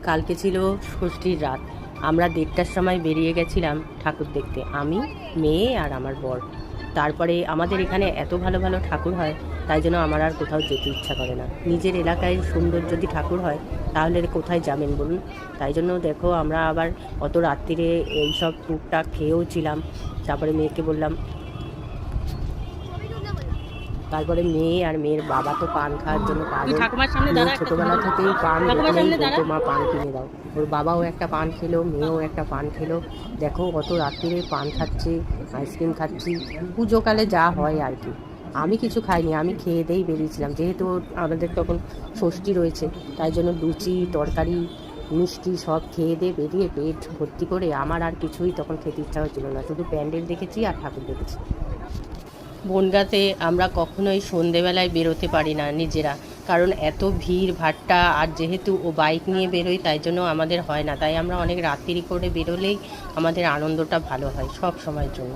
কালকে ছিল ষষ্ঠীর রাত। আমরা 1:30টার সময় বেরিয়ে গেছিলাম ঠাকুর দেখতে, আমি, মেয়ে আর আমার বর। তারপরে আমাদের এখানে এত ভালো ভালো ঠাকুর হয়, তাই জন্য আমার আর কোথাও যেতে ইচ্ছা করে না। নিজের এলাকায় সুন্দর যদি ঠাকুর হয় তাহলে কোথায় যাবেন বলুন। তাই জন্য দেখো আমরা আবার অত রাত্রিরে এইসব টুকটাক খেয়েও ছিলাম। তারপরে মেয়েকে বললাম, তারপরে মেয়ে আর মেয়ের বাবা তো পান খাওয়ার জন্য পাগল। মেয়ে ছোটোবেলা থেকেই পান দেখলেই বলতো মা পান কিনে দাও। ওর বাবাও একটা পান খেলো, মেয়েও একটা পান খেলো। দেখো অত রাত্রিরে পান খাচ্ছে, আইসক্রিম খাচ্ছি, পুজোকালে যা হয় আর কি। আমি কিছু খাইনি, আমি খেয়ে দিয়েই বেরিয়েছিলাম, যেহেতু আমাদের তখন ষষ্ঠী রয়েছে, তাই জন্য লুচি তরকারি মিষ্টি সব খেয়ে দিয়ে বেরিয়ে পেট ভর্তি করে আমার আর কিছুই তখন খেতে ইচ্ছা হচ্ছিল না, শুধু প্যান্ডেল দেখেছি আর ঠাকুর দেখেছি। বনগাঁতে আমরা কখনোই সন্ধেবেলায় বেরোতে পারি না নিজেরা, কারণ এত ভিড় ভাট্টা, আর যেহেতু ও বাইক নিয়ে বেরোয় তাই জন্য আমাদের হয় না। তাই আমরা অনেক রাত্রি করে বেরোলেই আমাদের আনন্দটা ভালো হয় সব সময়ের জন্য।